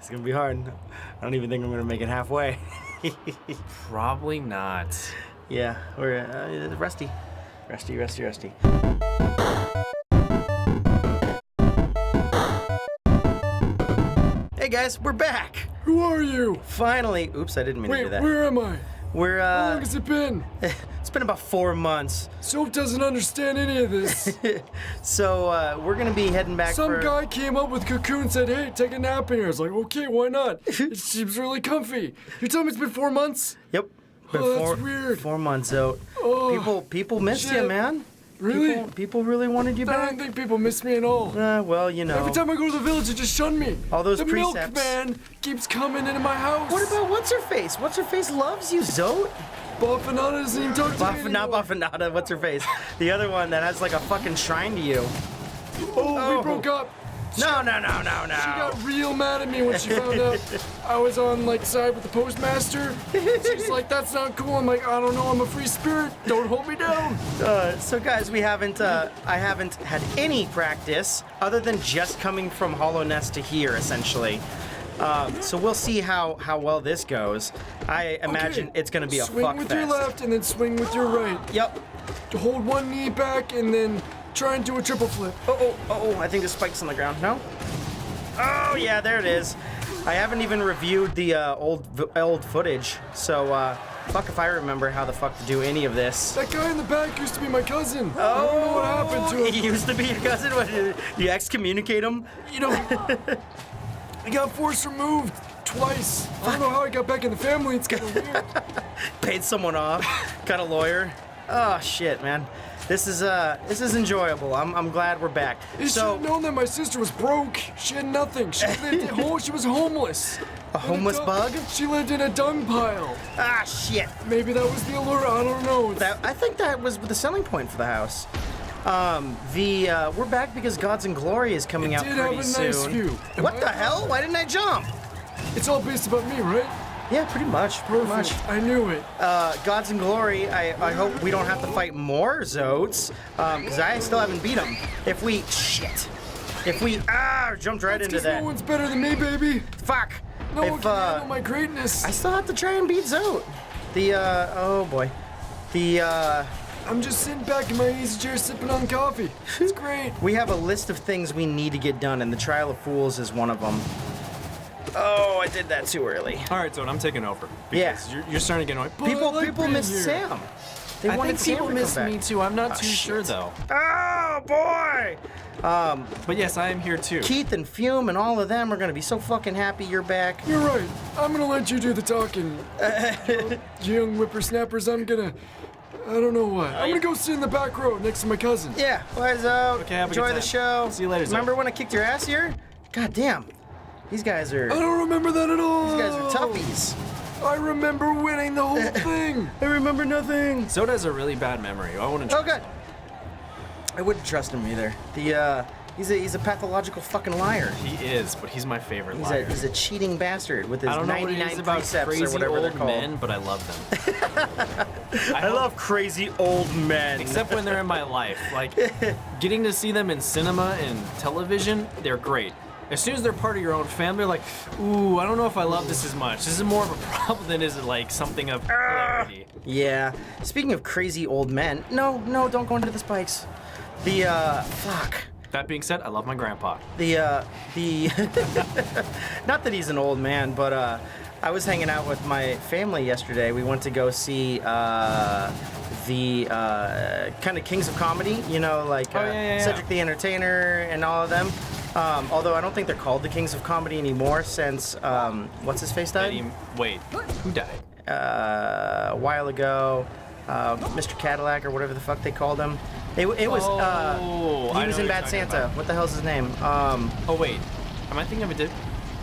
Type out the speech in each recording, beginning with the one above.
It's gonna be hard. I don't even think I'm gonna make it halfway. Probably not. Yeah, we're rusty. Hey guys, we're back. Who are you? Finally. Oops, I didn't mean to do Wait, that. where am I? We're How long has it been? It's been about 4 months. Soap doesn't understand any of this. So we're gonna be heading back. Some guy came up with Cocoon and said, hey, take a nap in here. I was like, okay, why not? It seems really comfy. You tell me it's been 4 months? Yep. Been Oh, that's weird. 4 months out. Oh, People missed shit. you, man. Really? People really wanted you I back. don't think people miss me at all. Well, you know. Every time I go to the village, they just shun me. All those the precepts. milkman keeps coming into my house. What about What's-Her-Face? What's-Her-Face loves you, Zote. Buffinata doesn't even talk to me Not anymore. Buffinata, What's-Her-Face? The other one that has like a fucking shrine to you. Oh, we broke up. No. She got real mad at me when she found out I was on like side with the postmaster. She's like, "That's not cool." I'm like, "I don't know. I'm a free spirit. Don't hold me down." So guys, I haven't had any practice other than just coming from Hollow Nest to here, essentially. So we'll see how well this goes. I imagine it's gonna be a swing fuck with fest. your left and then swing with your right. Yep. Hold one knee back and then try and do a triple flip. Oh, I think the spike's on the ground. No? Oh, yeah, there it is. I haven't even reviewed the old footage, so fuck if I remember how the fuck to do any of this. That guy in the back used to be my cousin. I don't know what happened to him. He used to be your cousin? What, you excommunicate him? You know, I got force removed twice. I don't know how I got back in the family. It's kind of weird. Paid someone off? Got a lawyer? Oh, shit, man. This is enjoyable. I'm glad we're back. You should have known that my sister was broke. She had nothing. She lived at home. She was homeless. A homeless bug? She lived in a dung pile. Ah, shit. Maybe that was the allure. I don't know. I think that was the selling point for the house. We're back because Gods and Glory is coming out pretty soon. It did have a nice view. What the hell? Why didn't I jump? It's all based about me, right? Yeah, pretty much. I knew it. Gods and Glory, I hope we don't have to fight more Zotes, because I still haven't beat them. If we jumped right into that. No one's better than me, baby. Fuck. No one can handle my greatness. I still have to try and beat Zote. Oh boy. I'm just sitting back in my easy chair sipping on coffee. It's great. We have a list of things we need to get done, and the Trial of Fools is one of them. Oh, I did that too early. All right, so I'm taking over. Because you're starting to get annoyed. People miss Sam. I think people miss me too. I'm not too sure though. Oh boy! But yes, I am here too. Keith and Fume and all of them are gonna be so fucking happy you're back. You're right. I'm gonna let you do the talking. You young whippersnappers, I don't know what. I'm gonna go sit in the back row next to my cousin. Yeah, wise out. Okay, have a enjoy good the time. show. See you later, Zoe. Remember when I kicked your ass here? God damn. These guys are. I don't remember that at all. These guys are toughies. I remember winning the whole thing. I remember nothing. Zoda has a really bad memory. I wouldn't. Oh, good. I wouldn't trust him either. He's a pathological fucking liar. He is, but he's my favorite liar. He's a cheating bastard with his I don't know what it 99 is about precepts crazy or whatever they're old called. men, but I love them. I love crazy old men. Except when they're in my life. Like, getting to see them in cinema and television, they're great. As soon as they're part of your own family, they're like, ooh, I don't know if I love this as much. This is more of a problem than is it like something of hilarity. Yeah. Speaking of crazy old men, no, don't go into the spikes. Fuck. That being said, I love my grandpa. Not that he's an old man, but I was hanging out with my family yesterday. We went to go see the kind of Kings of Comedy, you know, like Cedric the Entertainer and all of them. Although I don't think they're called the Kings of Comedy anymore since what's his face died? Wait, who died? A while ago, Mr. Cadillac or whatever the fuck they called him. He was in Bad Santa. What the hell's his name? Oh wait, am I thinking of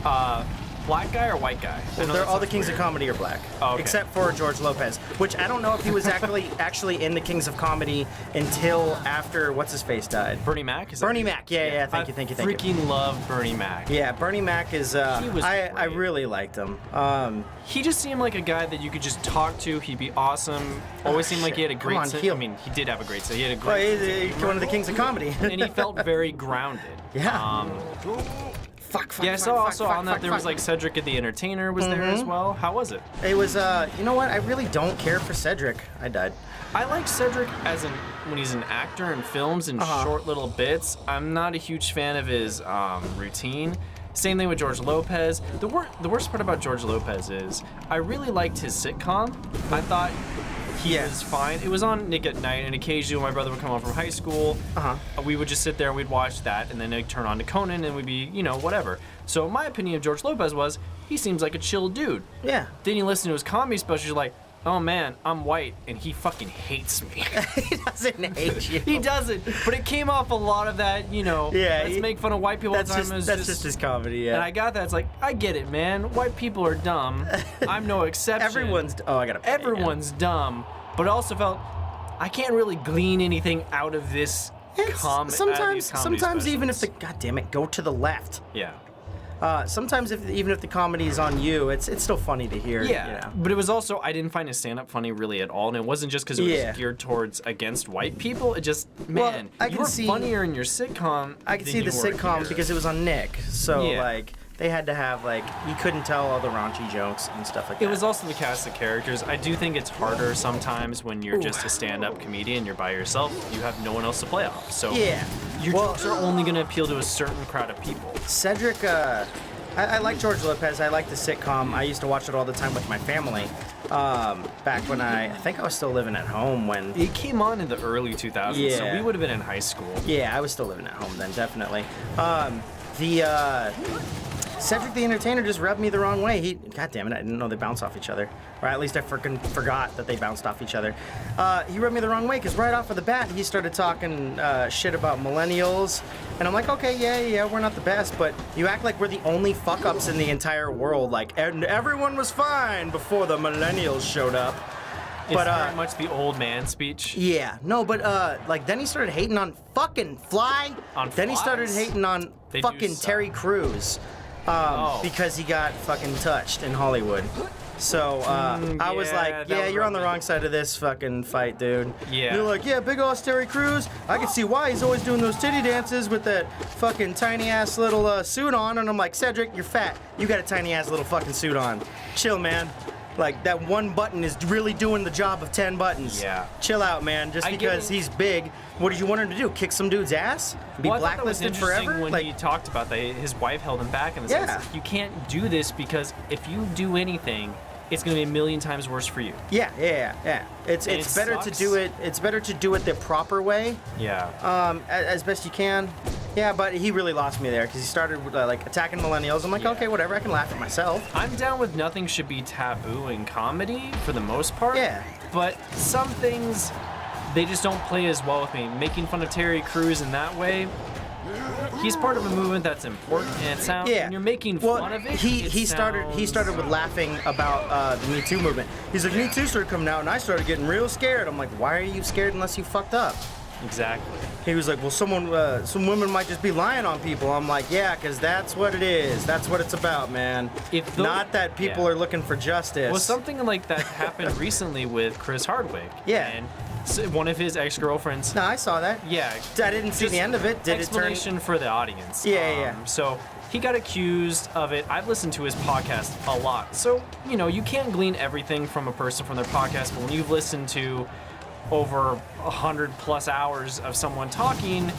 a black guy or white guy? Well, all the Kings of Comedy are black, except for George Lopez, which I don't know if he was actually in the Kings of Comedy until after what's his face died. Bernie Mac? Bernie Mac, yeah. Thank you. I freaking love Bernie Mac. Yeah, Bernie Mac is. I really liked him. He just seemed like a guy that you could just talk to. He'd be awesome. Always seemed like he had a great sense. I mean, he did have a great sense. He had a great. Well, he's one of the Kings of Comedy. And he felt very grounded. Yeah. Yeah, I saw also on that there was like Cedric the Entertainer was there as well. How was it? It was, you know what? I really don't care for Cedric. I died. I like Cedric when he's an actor in films and short little bits. I'm not a huge fan of his routine. Same thing with George Lopez. The worst part about George Lopez is I really liked his sitcom. I thought he was fine. It was on Nick at Night, and occasionally when my brother would come home from high school, we would just sit there and we'd watch that, and then they'd turn on to Conan, and we'd be, whatever. So my opinion of George Lopez was, he seems like a chill dude. Yeah. Then you listen to his comedy specials, you're like, oh man, I'm white, and he fucking hates me. He doesn't hate you. He doesn't, but it came off a lot of that, let's make fun of white people all the time. That's just his comedy, yeah. And I got that. It's like, I get it, man. White people are dumb. I'm no exception. Everyone's dumb. But I also felt, I can't really glean anything out of this Sometimes even if God damn it, go to the left. Yeah. Sometimes even if the comedy is on you, it's still funny to hear. Yeah, but it was also, I didn't find his stand-up funny really at all, and it wasn't just because it was geared towards against white people. It just, man, you were funnier in your sitcom. I could see the sitcom because it was on Nick, so they had to have you couldn't tell all the raunchy jokes and stuff like that. It was also the cast of characters. I do think it's harder sometimes when you're just a stand-up comedian, you're by yourself, you have no one else to play off. So your jokes are only going to appeal to a certain crowd of people. Cedric, I like George Lopez. I like the sitcom. I used to watch it all the time with my family. Back when I think I was still living at home when it came on in the early 2000s, so we would have been in high school. Yeah, I was still living at home then, definitely. Cedric the Entertainer just rubbed me the wrong way. God damn it, I didn't know they bounce off each other. Or at least I forgot that they bounced off each other. He rubbed me the wrong way because right off of the bat, he started talking shit about millennials. And I'm like, okay, yeah, we're not the best, but you act like we're the only fuck-ups in the entire world. And everyone was fine before the millennials showed up. It's very much the old man speech. Yeah, no, but then he started hating on fucking Fly. Then he started hating on fucking Terry Crews. Because he got fucking touched in Hollywood. So I was like, yeah, you're on the wrong side of this fucking fight, dude. Yeah. You're like, yeah, big ass Terry Crews. I can see why he's always doing those titty dances with that fucking tiny ass little suit on. And I'm like, Cedric, you're fat. You got a tiny ass little fucking suit on. Chill, man. Like, that one button is really doing the job of 10 buttons. Yeah. Chill out, man. Just because he's big, what did you want him to do? Kick some dude's ass? Be blacklisted forever? When he talked about that, his wife held him back and says, you can't do this because if you do anything, it's going to be a million times worse for you. Yeah. It's better to do it. It's better to do it the proper way. Yeah. As best you can. Yeah, but he really lost me there because he started attacking millennials. I'm like, okay, whatever. I can laugh at myself. I'm down with nothing should be taboo in comedy for the most part. Yeah. But some things, they just don't play as well with me. Making fun of Terry Crews in that way. He's part of a movement that's important, and it sounds. When you're making fun of it. He started with laughing about the Me Too movement. He's like, Me Too started coming out, and I started getting real scared. I'm like, why are you scared unless you fucked up? Exactly. He was like, well, some women might just be lying on people. I'm like, yeah, because that's what it is. That's what it's about, man. Not that people are looking for justice. Well, something like that happened recently with Chris Hardwick. Yeah. And one of his ex-girlfriends. No, I saw that. Yeah. I didn't see the end of it. Did explanation for the audience. Yeah. So he got accused of it. I've listened to his podcast a lot. So, you can't glean everything from a person from their podcast, but when you've listened to over 100+ hours of someone talking,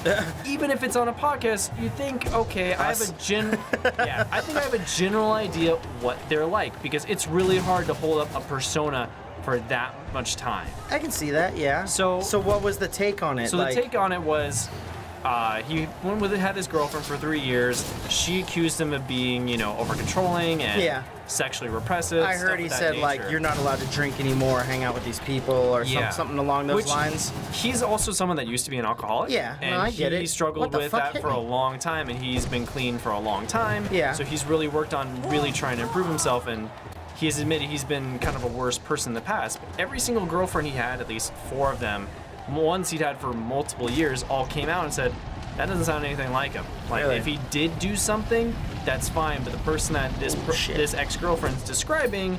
even if it's on a podcast, you think, okay, I think I have a general idea what they're like, because it's really hard to hold up a persona for that much time. I can see that, yeah. So what was the take on it? So the take on it was, he had his girlfriend for 3 years. She accused him of being, over controlling and sexually repressive. I heard he said you're not allowed to drink anymore, hang out with these people, or something along those lines. He's also someone that used to be an alcoholic. Yeah, and I get it. He struggled with that for a long time, and he's been clean for a long time. Yeah. So he's really worked on really trying to improve himself, and he has admitted he's been kind of a worse person in the past. But every single girlfriend he had, at least 4 of them, ones he'd had for multiple years, all came out and said, that doesn't sound anything like him. If he did do something, that's fine, but the person that this ex-girlfriend's describing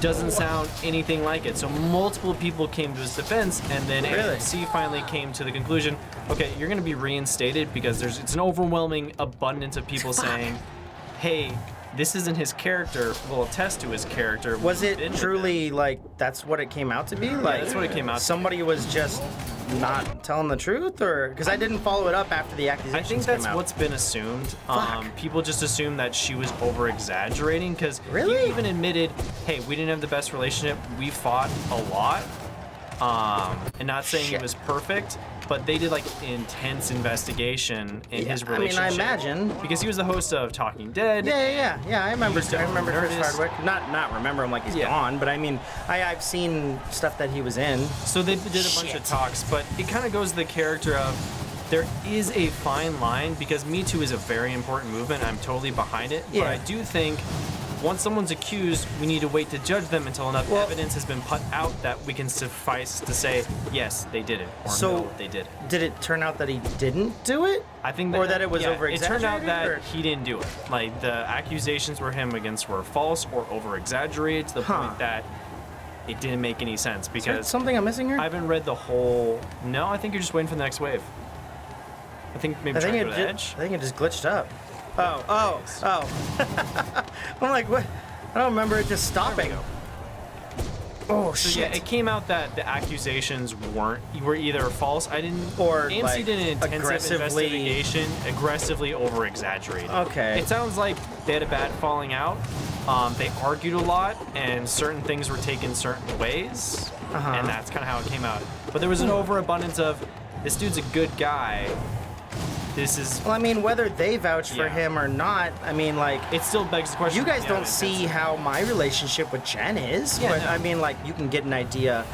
doesn't sound anything like it. So multiple people came to his defense, and then Really? AMC finally came to the conclusion, okay, you're going to be reinstated because it's an overwhelming abundance of people saying, hey, this isn't his character. We'll attest to his character. Was We've it been with truly like that's what it came out to be? Like that's what it came out to be. somebody was just not telling the truth, or because I didn't follow it up after the I accusations think that's came out. what's been assumed. Fuck. People just assumed that she was over exaggerating because Really? he even admitted, hey, we didn't have the best relationship. We fought a lot. And not saying Shit. it was perfect, but they did like intense investigation in his relationship. I mean, I imagine. Because he was the host of Talking Dead. Yeah. I remember. Used to I remember Chris Nerdist. Hardwick. Not remember him like he's Yeah. gone, but I mean, I've seen stuff that he was in. So they did a bunch Shit. of talks, but it kind of goes to the character of there is a fine line because Me Too is a very important movement. I'm totally behind it. Yeah. But I do think once someone's accused, we need to wait to judge them until enough evidence has been put out that we can suffice to say, yes, they did it, or So- no, they did it. Did it turn out that he didn't do it? I think that, Or that it was yeah, over-exaggerated, It turned out that or- he didn't do it. Like, the accusations were him against were false or over-exaggerated to the point that it didn't make any sense Is there because something I'm missing here? I haven't read the whole... No, I think you're just waiting for the next wave. I think maybe trying to go to the edge. I think it just glitched up. Oh. I'm like, what? I don't remember it just stopping. There Oh So shit. yeah, it came out that the accusations were either false. Or, AMC like, did an intensive aggressively- investigation, aggressively over exaggerated. Okay. It sounds like they had a bad falling out. They argued a lot, and certain things were taken certain ways, and that's kind of how it came out. But there was an overabundance of this dude's a good guy. This is. Well, I mean, whether they vouch for Yeah. him or not, I mean, like, It still begs the question. you guys yeah, don't it's- see how my relationship with Jen is, Yeah, but no. I mean, like, you can get an idea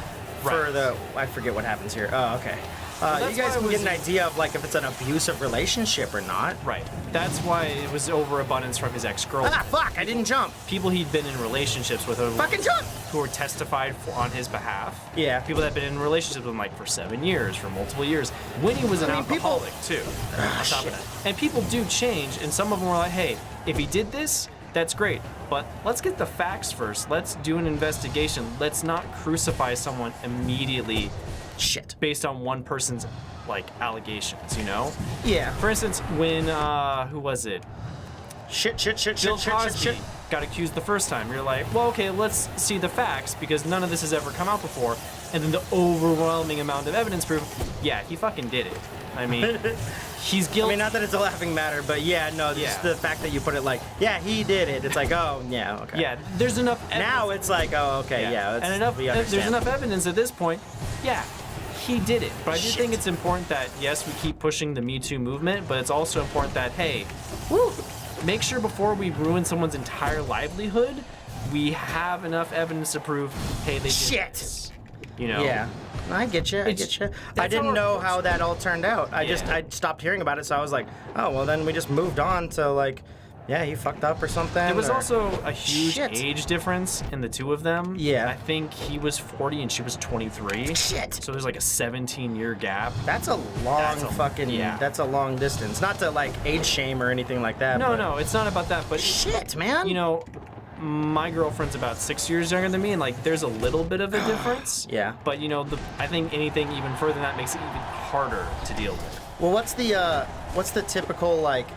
for Right. the. I forget what happens here. Oh, okay. that's You guys why can it get an was- idea of like if it's an abusive relationship or not. Right. That's why it was overabundance from his ex-girlfriend. Ah, fuck! I didn't jump. People he'd been in relationships with over Fucking jump! who were testified on his behalf. Yeah. People that had been in relationships with him like for 7 years, for multiple years. When he was an I mean, people- alcoholic too. On top of that. And people do change, and some of them were like, hey, if he did this, that's great. But let's get the facts first. Let's do an investigation. Let's not crucify someone immediately Shit. based on one person's like allegations, you know? Yeah. For instance, when who was it? Shit. Bill Cosby got accused the first time. You're like, well, okay, let's see the facts because none of this has ever come out before. And then the overwhelming amount of evidence proof, yeah, he fucking did it. I mean, he's I guilty. mean, not that it's a laughing matter, but yeah, no, just Yeah. the fact that you put it like, yeah, he did it. It's like, oh, yeah, okay. Yeah, there's enough evidence. Now it's like, oh, okay, yeah. and enough. we There's understand. enough evidence at this point. Yeah, he did it. But I do Shit. think it's important that yes, we keep pushing the Me Too movement, but it's also important that hey, make sure before we ruin someone's entire livelihood, we have enough evidence to prove, hey, they did Shit. this. You know. Yeah. I get you. I It's- get you. I that's didn't how it know works. how that all turned out. I Yeah. stopped hearing about it, so I was like, oh, well, then we just moved on to like, yeah, he fucked up or something. There was or- also a huge Shit. age difference in the two of them. Yeah. I think he was 40 and she was 23. Shit. So there's like a 17-year gap. That's a long That's a- fucking. yeah. That's a long distance. Not to like age shame or anything like that. No, but no, it's not about that. But Shit, man. you know, my girlfriend's about 6 years younger than me, and like there's a little bit of a difference. Yeah. But you know, I think anything even further than that makes it even harder to deal with. Well, what's the typical like?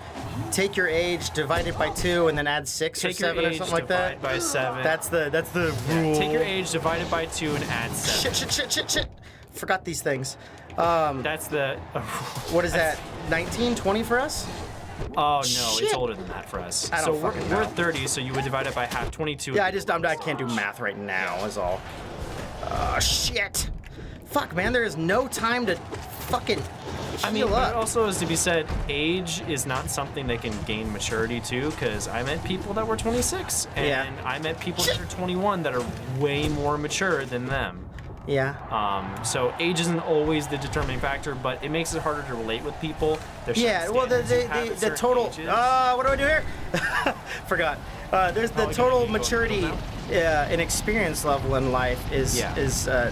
Take your age, divide it by 2, and then add 6 Take or 7 your or age, something like divide that. by 7. That's the rule. Take your age, divide it by 2, and add 7. Shit. Forgot these things. That's the. What is that? 19, 20 for us? Oh no, Shit. it's older than that for us. I don't so fucking we're know. 30, so you would divide it by half, 22. Yeah, I can't do math right now. Is all. Shit. Fuck, man. There is no time to fucking I mean, heal but it up. also is to be said, age is not something they can gain maturity to, because I met people that were 26, and Yeah. I met people that are 21 that are way more mature than them. Yeah. So age isn't always the determining factor, but it makes it harder to relate with people. There's Yeah. certain Well, standards you have at the certain total. ages. What do I do here? Forgot. There's the Oh, you total gotta go maturity now? and experience level in life is Yeah.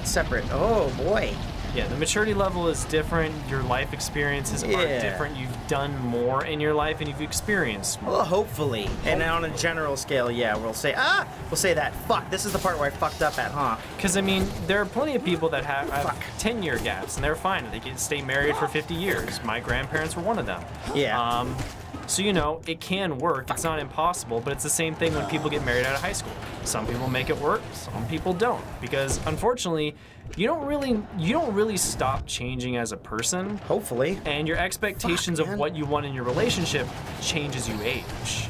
separate. Oh boy. Yeah, the maturity level is different. Your life experiences are different. You've done more in your life and you've experienced more. Well, hopefully. And on a general scale, yeah, we'll say that. Fuck, this is the part where I fucked up at, huh? Because, I mean, there are plenty of people that have 10-year gaps, and they're fine. They can stay married for 50 years. My grandparents were one of them. Yeah. So, you know, it can work. It's not impossible, but it's the same thing when people get married out of high school. Some people make it work, some people don't. Because, unfortunately, you don't really stop changing as a person. Hopefully. And your expectations of what you want in your relationship change as you age.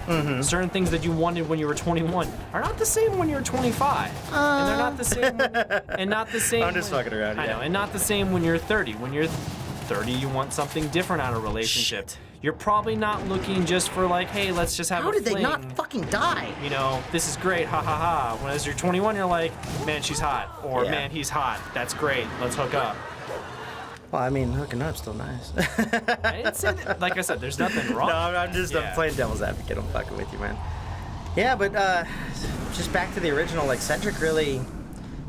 Mm-hmm. Certain things that you wanted when you were 21 are not the same when you're 25. And they're not the same I'm just fucking around, I know, and not the same when you're 30. When you're 30, you want something different out of a relationship. Shit. You're probably not looking just for like, hey, let's just have a fling. How did they not fucking die? You know, this is great, ha ha ha. When as you're 21, you're like, man, she's hot. Or man, he's hot. That's great. Let's hook up. Well, I mean, hooking up's still nice. I didn't say that. Like I said, there's nothing wrong. No, I'm just I'm playing devil's advocate. I'm fucking with you, man. Yeah, but just back to the original, like Cedric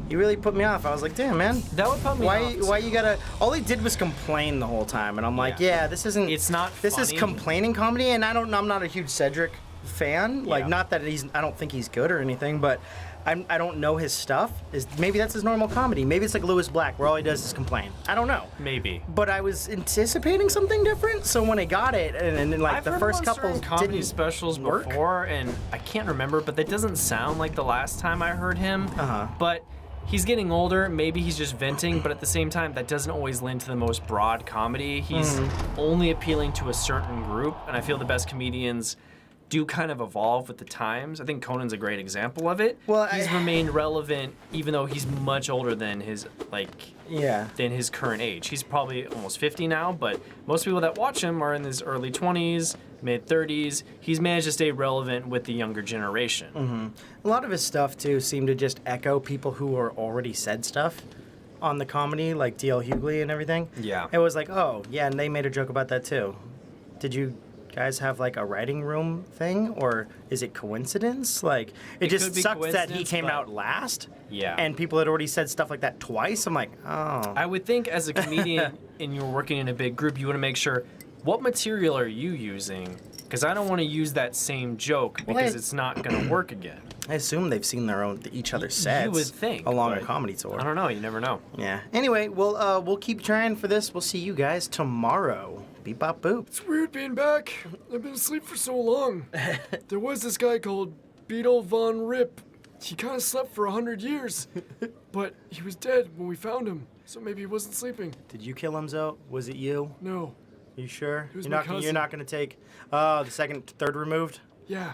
he really put me off. I was like, damn, man. That would put me off. Why you gotta... All he did was complain the whole time. And I'm like, this isn't... It's not This funny. is complaining comedy, and I'm not a huge Cedric fan. Like, not that I don't think he's good or anything, but I don't know his stuff. Maybe that's his normal comedy. Maybe it's like Lewis Black, where all he does is complain. I don't know. Maybe. But I was anticipating something different, so when I got it, and like I've the heard first him on couple certain comedy didn't specials work. before, and I can't remember, but that doesn't sound like the last time I heard him. But he's getting older. Maybe he's just venting, but at the same time, that doesn't always lend to the most broad comedy. He's only appealing to a certain group, and I feel the best comedians do kind of evolve with the times. I think Conan's a great example of it. Well, he's remained relevant even though he's much older than his than his current age. He's probably almost 50 now, but most people that watch him are in his early 20s, mid 30s. He's managed to stay relevant with the younger generation. A lot of his stuff too seemed to just echo people who are already said stuff on the comedy, like D.L. Hughley and everything. Yeah. It was like, oh yeah, and they made a joke about that too. Did you guys have like a writing room thing, or is it coincidence? Like it just sucks that he came out last. Yeah. And people had already said stuff like that twice. I'm like, oh. I would think as a comedian and you're working in a big group, you want to make sure, what material are you using? Because I don't want to use that same joke because it's not going to work again. I assume they've seen each other's sets. You would think. Along a comedy tour. I don't know. You never know. Yeah. Anyway, we'll keep trying for this. We'll see you guys tomorrow. Beep bop boop. It's weird being back. I've been asleep for so long. There was this guy called Beetle Von Rip. He kind of slept for 100 years, but he was dead when we found him, so maybe he wasn't sleeping. Did you kill him, Zoe? Was it you? No. Are you sure? It was You're my not cousin. You're not going to take the third removed? Yeah.